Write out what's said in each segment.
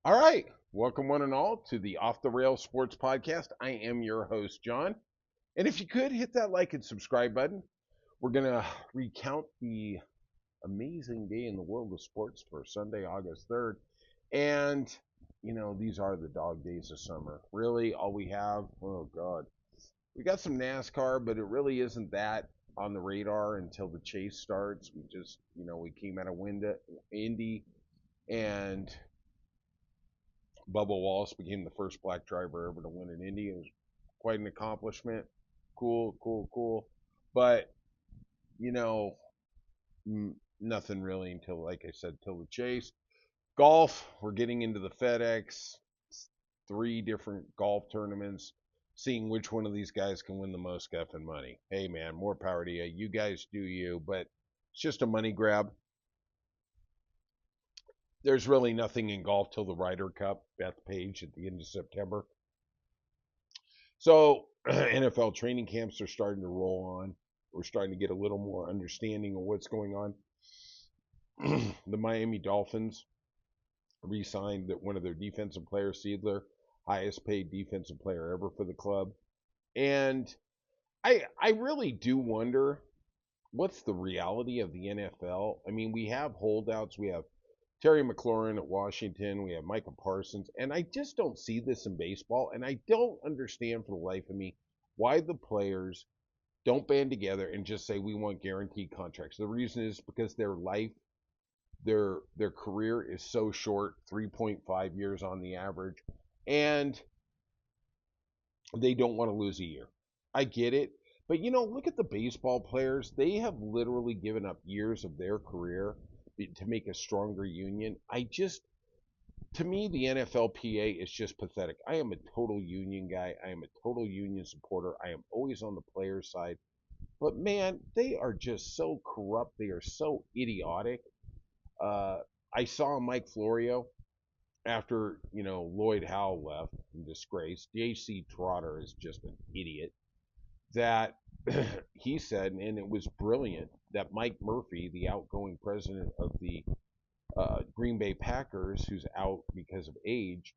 All right. Welcome, one and all, to the Off the Rails Sports Podcast. I am your host, John. And if you could hit that like and subscribe button, we're going to recount the amazing day in the world of sports for Sunday, August 3rd. And, these are the dog days of summer. Really, all we have, oh, God, we got some NASCAR, but it really isn't that on the radar until the chase starts. We came out of Indy, and Bubba Wallace became the first black driver ever to win an Indy. It was quite an accomplishment. Cool, cool, cool. But, you know, nothing really until, like I said, till the chase. Golf, we're getting into the FedEx, three different golf tournaments, seeing which one of these guys can win the most effing money. Hey, man, more power to you. You guys do you, but it's just a money grab. There's really nothing in golf till the Ryder Cup, Bethpage at the end of September. So NFL training camps are starting to roll on. We're starting to get a little more understanding of what's going on. The Miami Dolphins re-signed that one of their defensive players, Seidler, highest paid defensive player ever for the club. And I really do wonder what's the reality of the NFL. I mean, we have holdouts. We have Terry McLaurin at Washington. We have Michael Parsons. And I just don't see this in baseball. And I don't understand for the life of me why the players don't band together and just say we want guaranteed contracts. The reason is because their career is so short, 3.5 years on the average, and they don't want to lose a year. I get it. But look at the baseball players. They have literally given up years of their career to make a stronger union. To me, the NFLPA is just pathetic. I am a total union guy. I am a total union supporter. I am always on the players' side. But man, they are just so corrupt. They are so idiotic. Uh, I saw Mike Florio after Lloyd Howe left in disgrace. J.C. Trotter is just an idiot. That he said, and it was brilliant, that Mike Murphy, the outgoing president of the Green Bay Packers, who's out because of age,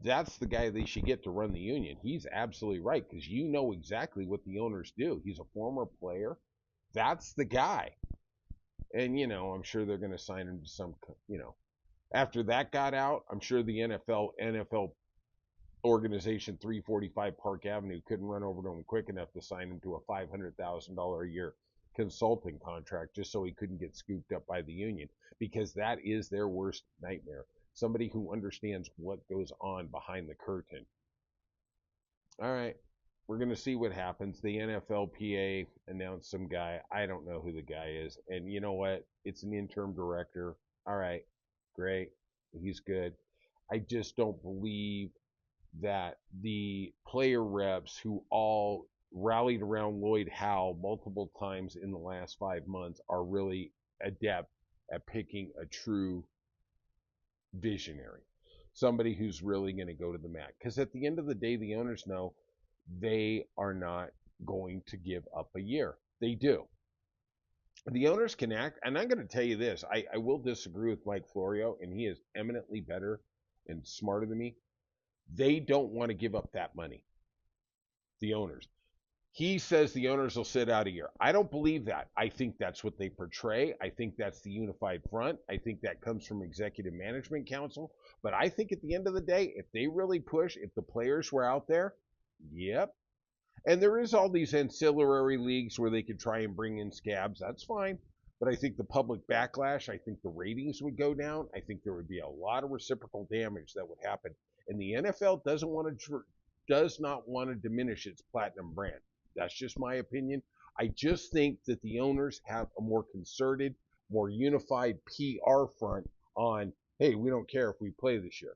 that's the guy they should get to run the union. He's absolutely right because you know exactly what the owners do. He's a former player. That's the guy. And, I'm sure they're going to sign him to after that got out, I'm sure the NFL organization 345 Park Avenue couldn't run over to him quick enough to sign him to a $500,000 a year consulting contract just so he couldn't get scooped up by the union because that is their worst nightmare. Somebody who understands what goes on behind the curtain. All right, we're going to see what happens. The NFLPA announced some guy. I don't know who the guy is. And you know what? It's an interim director. All right, great. He's good. I just don't believe that the player reps who all rallied around Lloyd Howe multiple times in the last 5 months are really adept at picking a true visionary, somebody who's really going to go to the mat. Because at the end of the day, the owners know they are not going to give up a year. They do. The owners can act, and I'm going to tell you this: I will disagree with Mike Florio, and he is eminently better and smarter than me. They don't want to give up that money. The owners. He says the owners will sit out a year. I don't believe that. I think that's what they portray. I think that's the unified front. I think that comes from Executive Management Council. But I think at the end of the day, if they really push, if the players were out there, yep. And there is all these ancillary leagues where they could try and bring in scabs. That's fine. But I think the public backlash, I think the ratings would go down. I think there would be a lot of reciprocal damage that would happen. And the NFL does not want to diminish its platinum brand. That's just my opinion. I just think that the owners have a more concerted, more unified PR front on, hey, we don't care if we play this year.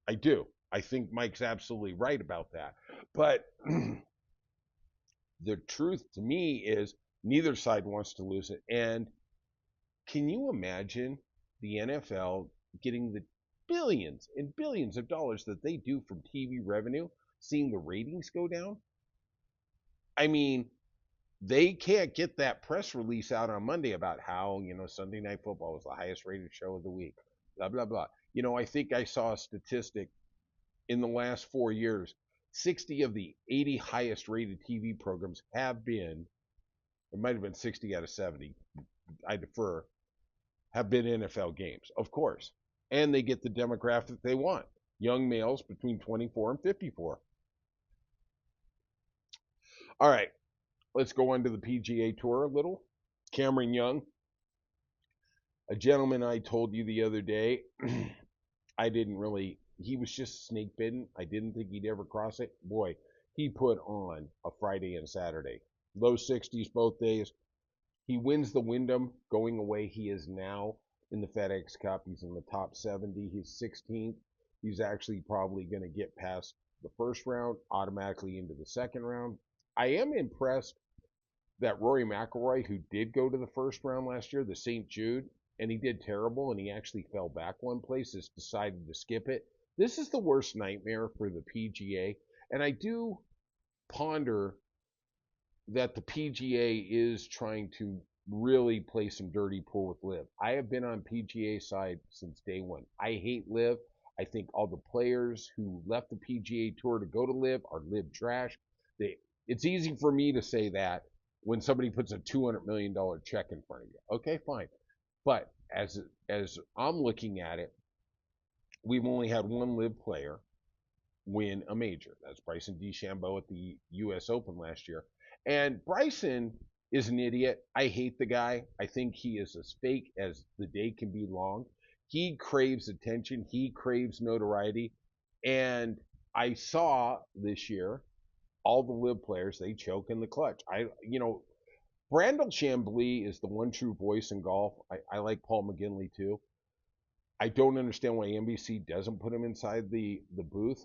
I do. I think Mike's absolutely right about that. But the truth to me is neither side wants to lose it. And can you imagine the NFL getting the billions and billions of dollars that they do from TV revenue, seeing the ratings go down? I mean, they can't get that press release out on Monday about how, Sunday Night Football was the highest rated show of the week, blah, blah, blah. I think I saw a statistic in the last 4 years, 60 of the 80 highest rated TV programs have been, it might have been 60 out of 70, I defer, have been NFL games, of course. And they get the demographic they want, young males between 24 and 54. All right, let's go on to the PGA Tour a little. Cameron Young, a gentleman I told you the other day, I didn't really, he was just snake bitten. I didn't think he'd ever cross it. Boy, he put on a Friday and Saturday. Low 60s both days. He wins the Wyndham going away. He is now in the FedEx Cup. He's in the top 70. He's 16th. He's actually probably going to get past the first round, automatically into the second round. I am impressed that Rory McIlroy, who did go to the first round last year, the St. Jude, and he did terrible, and he actually fell back one place, has decided to skip it. This is the worst nightmare for the PGA, and I do ponder that the PGA is trying to really play some dirty pool with LIV. I have been on PGA side since day one. I hate LIV. I think all the players who left the PGA Tour to go to LIV are LIV trash. It's easy for me to say that when somebody puts a $200 million check in front of you. Okay, fine. But as I'm looking at it, we've only had one LIV player win a major. That's Bryson DeChambeau at the U.S. Open last year. And Bryson is an idiot. I hate the guy. I think he is as fake as the day can be long. He craves attention. He craves notoriety. And I saw this year all the LIV players, they choke in the clutch. Brandel Chambly is the one true voice in golf. I like Paul McGinley too. I don't understand why NBC doesn't put him inside the booth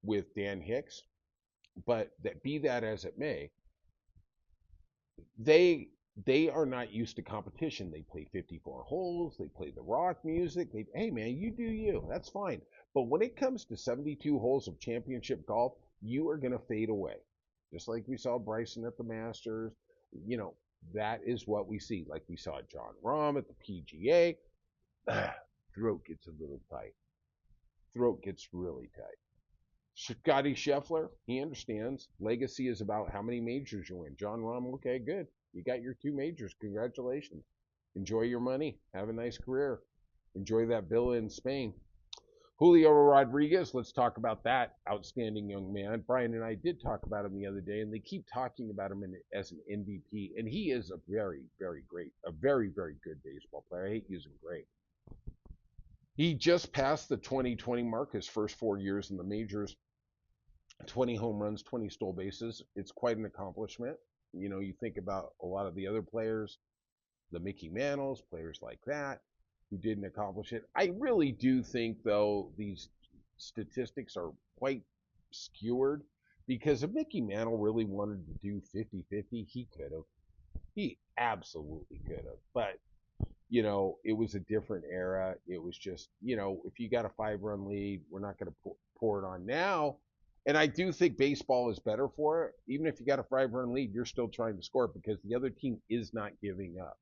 with Dan Hicks. But be that as it may, they are not used to competition. They play 54 holes. They play the rock music. Hey man, you do you. That's fine. But when it comes to 72 holes of championship golf, you are going to fade away. Just like we saw Bryson at the Masters. That is what we see. Like we saw John Rahm at the PGA. Throat gets a little tight. Throat gets really tight. Scotty Scheffler, he understands. Legacy is about how many majors you win. John Rahm, okay, good. You got your 2 majors. Congratulations. Enjoy your money. Have a nice career. Enjoy that villa in Spain. Julio Rodriguez, let's talk about that outstanding young man. Brian and I did talk about him the other day, and they keep talking about him as an MVP, and he is a very, very very good baseball player. I hate using great. He just passed the 2020 mark, his first 4 years in the majors. 20 home runs, 20 stole bases. It's quite an accomplishment. You think about a lot of the other players, the Mickey Mantles, players like that, who didn't accomplish it. I really do think, though, these statistics are quite skewered, because if Mickey Mantle really wanted to do 50-50, he could have. He absolutely could have. But, it was a different era. It was just, if you got a 5-run lead, we're not going to pour it on now. And I do think baseball is better for it. Even if you got a 5-run lead, you're still trying to score because the other team is not giving up.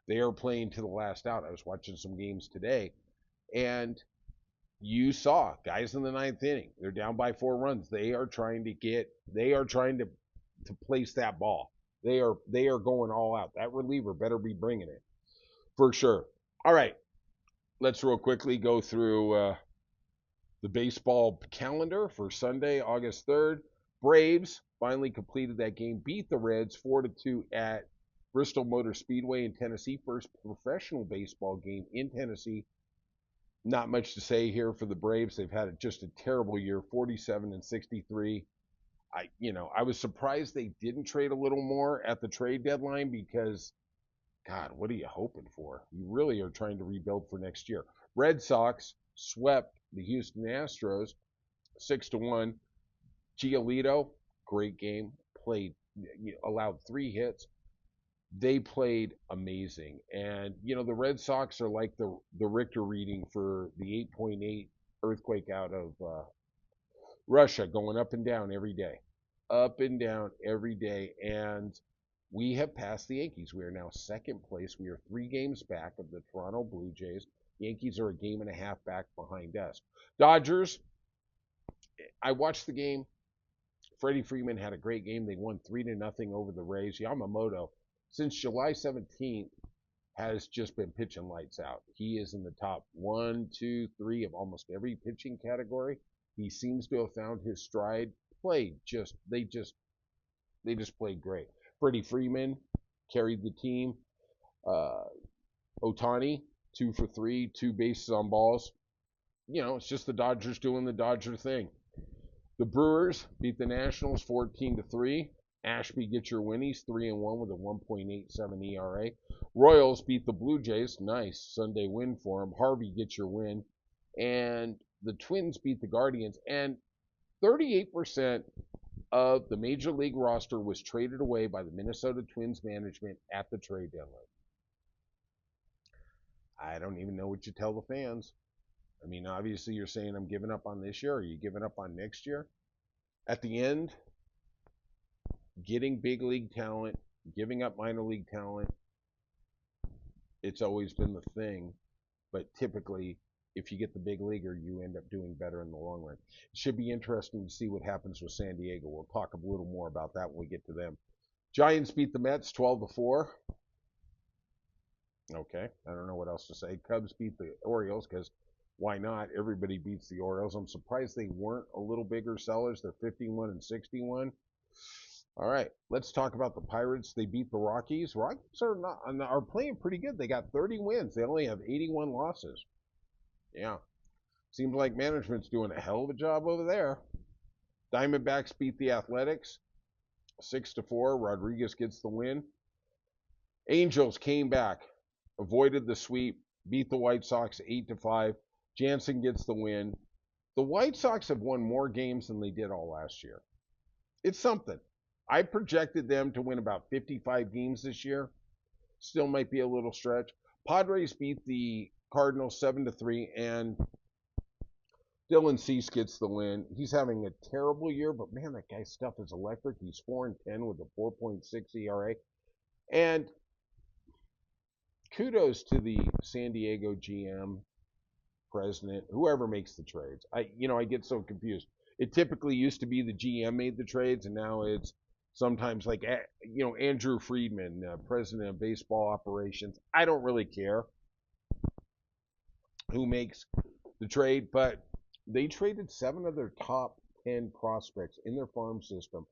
They are playing to the last out. I was watching some games today, and you saw guys in the 9th inning. They're down by 4 runs. They are trying to place that ball. They are going all out. That reliever better be bringing it for sure. All right, let's real quickly go through the baseball calendar for Sunday, August 3rd. Braves finally completed that game, beat the Reds 4-2 at Bristol Motor Speedway in Tennessee. First professional baseball game in Tennessee. Not much to say here for the Braves. They've had just a terrible year, 47-63. I was surprised they didn't trade a little more at the trade deadline because, God, what are you hoping for? You really are trying to rebuild for next year. Red Sox swept the Houston Astros 6-1. Giolito, great game, allowed 3 hits. They played amazing. And, the Red Sox are like the Richter reading for the 8.8 earthquake out of Russia, going up and down every day. Up and down every day. And we have passed the Yankees. We are now second place. We are 3 games back of the Toronto Blue Jays. Yankees are a game and a half back behind us. Dodgers, I watched the game. Freddie Freeman had a great game. They won 3-0 over the Rays. Yamamoto, since July 17th, has just been pitching lights out. He is in the top 1, 2, 3 of almost every pitching category. He seems to have found his stride. They just played great. Freddie Freeman carried the team. Uh, Otani, 2 for 3, 2 bases on balls. It's just the Dodgers doing the Dodger thing. The Brewers beat the Nationals 14-3. Ashby gets your win. He's 3-1 with a 1.87 ERA. Royals beat the Blue Jays. Nice Sunday win for him. Harvey gets your win. And the Twins beat the Guardians. And 38% of the Major League roster was traded away by the Minnesota Twins management at the trade deadline. I don't even know what you tell the fans. I mean, obviously you're saying I'm giving up on this year. Are you giving up on next year? At the end, getting big league talent, giving up minor league talent, it's always been the thing. But typically, if you get the big leaguer, you end up doing better in the long run. It should be interesting to see what happens with San Diego. We'll talk a little more about that when we get to them. Giants beat the Mets 12-4. Okay, I don't know what else to say. Cubs beat the Orioles because why not? Everybody beats the Orioles. I'm surprised they weren't a little bigger sellers. They're 51-61. All right, let's talk about the Pirates. They beat the Rockies. Rockies are playing pretty good. They got 30 wins. They only have 81 losses. Yeah, seems like management's doing a hell of a job over there. Diamondbacks beat the Athletics 6-4. Rodriguez gets the win. Angels came back, avoided the sweep, beat the White Sox 8-5. Jansen gets the win. The White Sox have won more games than they did all last year. It's something. I projected them to win about 55 games this year. Still might be a little stretch. Padres beat the Cardinals 7-3, and Dylan Cease gets the win. He's having a terrible year, but man, that guy's stuff is electric. He's 4-10 with a 4.6 ERA. And kudos to the San Diego GM, president, whoever makes the trades. I get so confused. It typically used to be the GM made the trades, and now it's sometimes like, Andrew Friedman, president of baseball operations. I don't really care who makes the trade, but they traded 7 of their top 10 prospects in their farm system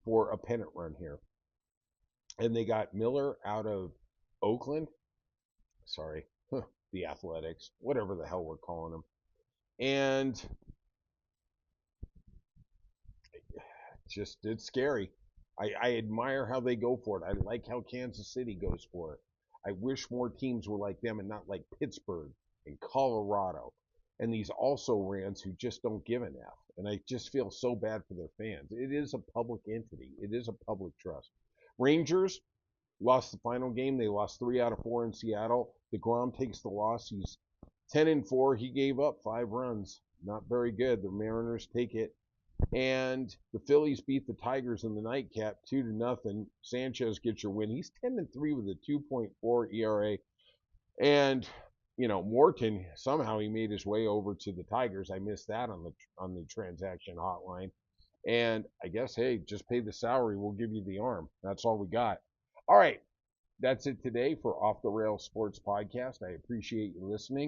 for a pennant run here. And they got Miller out of Oakland. Sorry, the Athletics, whatever the hell we're calling them. And it's scary. I admire how they go for it. I like how Kansas City goes for it. I wish more teams were like them and not like Pittsburgh and Colorado and these also rans who just don't give an F. And I just feel so bad for their fans. It is a public entity. It is a public trust. Rangers lost the final game. They lost 3 out of 4 in Seattle. DeGrom takes the loss. He's 10-4. He gave up 5 runs. Not very good. The Mariners take it. And the Phillies beat the Tigers in the nightcap 2-0. Sanchez gets your win. He's 10-3 with a 2.4 ERA. And Morton, somehow he made his way over to the Tigers. I missed that on the transaction hotline. And I guess, hey, just pay the salary. We'll give you the arm. That's all we got. All right. That's it today for Off the Rails Sports Podcast. I appreciate you listening.